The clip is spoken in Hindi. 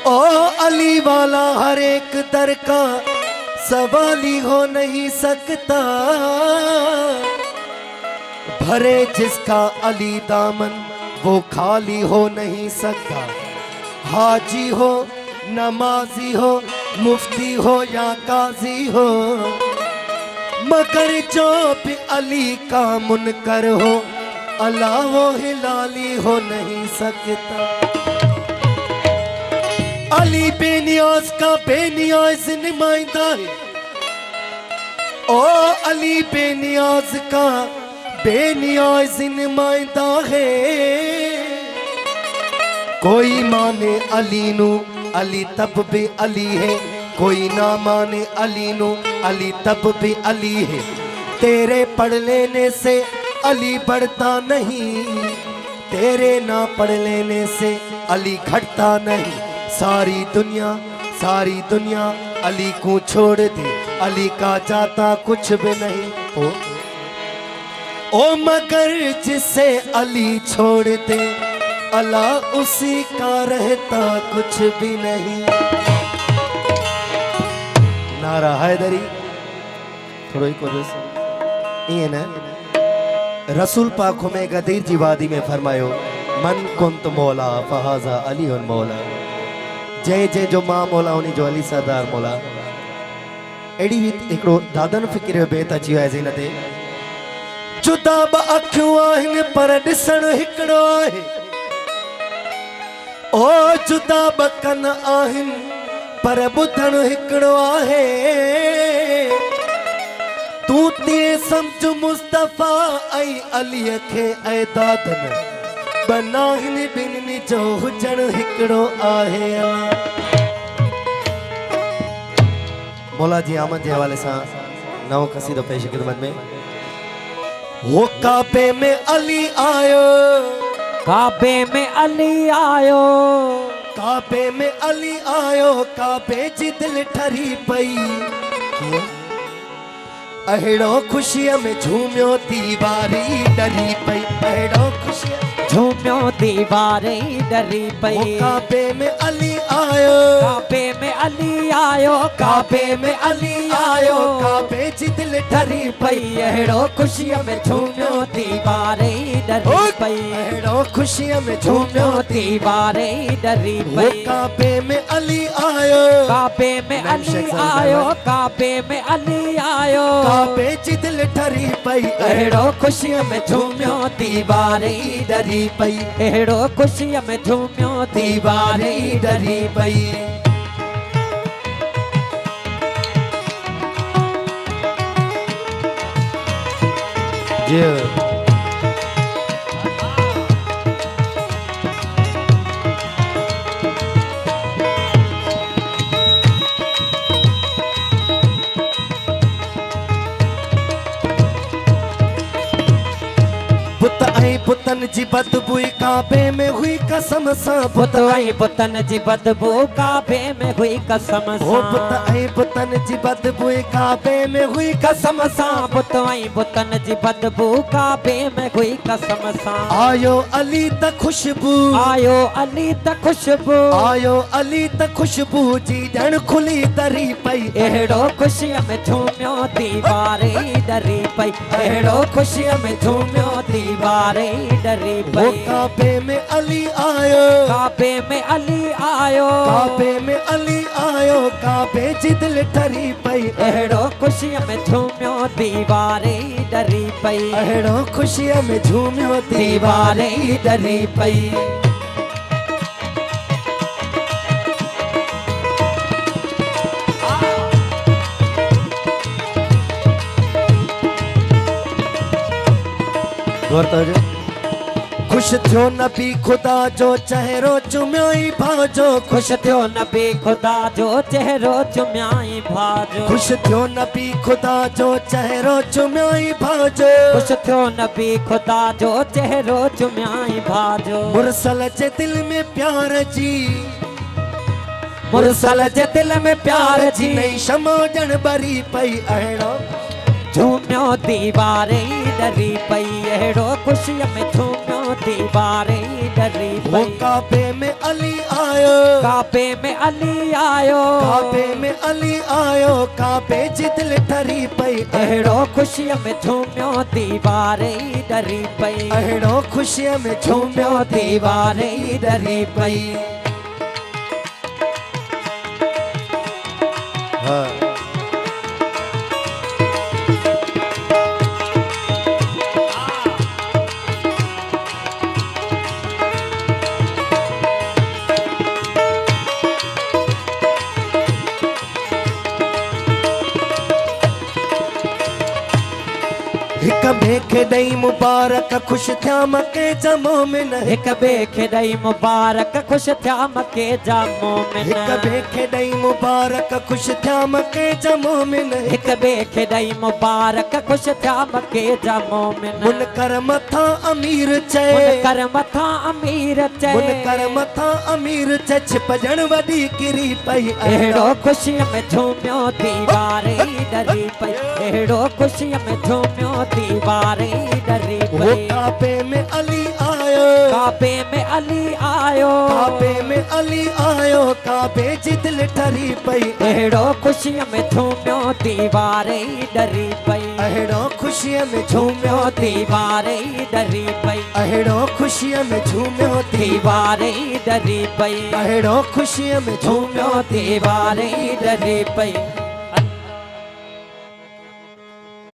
ओ अली वाला हर एक दर का सवाली हो नहीं सकता, भरे जिसका अली दामन वो खाली हो नहीं सकता। हाजी हो नमाजी हो मुफ्ती हो या काजी हो, मगर जो भी अली का मुनकर हो अल्लाह वो हिलाली हो नहीं सकता। अली बेनियाज का बेनियाज नुमाइंदा है, ओ अली बेनियाज का बेनियाज नुमाइंदा है। कोई माने अली नू अली तब भी अली है, कोई ना माने अली नू अली तब भी अली है। तेरे पढ़ लेने से अली बढ़ता नहीं, तेरे ना पढ़ लेने से अली घटता नहीं। सारी दुनिया अली को छोड़ दे, अली का जाता कुछ भी नहीं। ओ मगर जिसे अली छोड़ दे अल्लाह उसी का रहता कुछ भी नहीं। नारा हैदरी थोड़ा ही को ये ना रसूल पाक में गदीर जी वादी में फरमायो, मन कुंत मौला फहाजा अली उन मौला। जय जय जो मां मौला उन्हीं जो अली सरदार मौला। एड़ी रीत एकड़ो दादन फिक्र में बेत अची है ज़ीनते। जुदा ब अखियूं आहिनि पर ॾिसण हिकिड़ो आहे, ओ जुदा ब कन आहिनि पर ॿुधण हिकिड़ो आहे। तू तीअं सम्झ मुस्तफ़ा ऐं अलीअ खे ऐं दादन बनाहिनि ॿिन्हिनि जो हुजण हिकिड़ो आहे। मौला जी आमद जे हवाले सां नओं क़सीदो पेश ख़िदमत में। वो काबे में अली आयो, काबे में अली आयो, काबे में अली आयो, काबे जी दिल ठरी पई। अहिड़ो खुशीअ में झूमियो दीवारी डरी पई, अहिड़ो खुशीअ झूमियो दीवारे डरी पई। काबे में अली आयो, काबे में अली आयो, काबे में अली आयो, काबे जी दिल ठरी पई। अहिड़ो खुशीअ में झूमियो दीवारे डरी पई, अहिड़ो खुशीअ में झूमियो दीवारे डरी पई। काबे में अली आयो, काबे में अली आयो, काबे में अली आयो, काबे जी दिल ठरी पई। अहिड़ो खुशीअ में झूमियो दीवारे डरी पई, अहिड़ो खुशीअ में झूमियो दीवारे डरी पई। पुतन जी बदबू काबे में हुई कसम सां, पुत ऐं पुतन जी बदबू काबे में हुई कसम सां। पुतन जी बदबू काबे में हुई कसम सां, पुत ऐं पुतन जी बदबू काबे में हुई कसम सां। आयो अली त खुशबू, आयो अली त खुशबू, आयो अली त खुशबू जी ॼण खुली दरी पई। अहिड़ो खुशीअ में झूमियो दीवारे डरी पई, अहिड़ो खुशीअ में झूमियो दीवारे डरी पई। काबे में अली आयो, काबे में अली आयो, काबे में अली आयो, काबे जी दिल ठरी पई। अहिड़ो खुशीअ में झूमियो दीवारे डरी पई, अहिड़ो खुशीअ में झूमियो दीवारे डरी पई। खुश थियो नबी खुदा जो चेहरो चुमियो ई भाजो, खुश थियो नबी खुदा जो चेहरो चुमियाई भाजो, खुश थियो नबी खुदा जो चेहरो चुमियो ई भाजो, खुश थियो नबी खुदा जो चेहरो चुमियाई भाजो। मुरसल जे दिल में प्यार जी, मुरसल जे दिल में प्यार जी नई शमो ॼण बरी पई। अहिड़ो झूमियो दीवारे डरी पई, अहिड़ो खुशीअ में झूमियो दीवारे डरी पई। काबे में अली आयो, आयो, काबे में अली आयो, काबे में अली आयो, काबे जिदल ठरी पई, अहिड़ो ख़ुशीअ में झूमियो दीवार ई डरी पई, अहिड़ो ख़ुशीअ में झूमियो दीवार ई डरी पई। हाँ। हिक ॿिए खे ॾेई मुबारक ख़ुशि थिया मके जा मोमिन, हिक ॿिए खे ॾेई मुबारक ख़ुशि थिया मके जा मोमिन, हिक ॿिए खे ॾेई मुबारक ख़ुशि थिया मके जा मोमिन, हिक ॿिए खे ॾेई मुबारक ख़ुशि थिया मके जा मोमिन। मुनकर मथां अमीर चए, मुनकर मथां अमीर चए, मुनकर मथां अमीर चए, छिपजण वॾी किरी पई, अहिड़ो ख़ुशीअ में झूमियो दीवार ई डरी पई, अहिड़ो ख़ुशीअ में झूमियो दीवार ई डरी वो पई। काबे में अली आयो, काबे में अली आयो, काबे में अली आयो, काबे जिदल ठरी पई, अहिड़ो ख़ुशीअ में झूमियो दीवार ई डरी पई, अहिड़ो ख़ुशीअ में झूमियो दीवार ई डरी पई, अहिड़ो ख़ुशीअ में झूमियो दीवार ई डरी पई, अहिड़ो ख़ुशीअ में झूमियो दीवार ई डरी पई।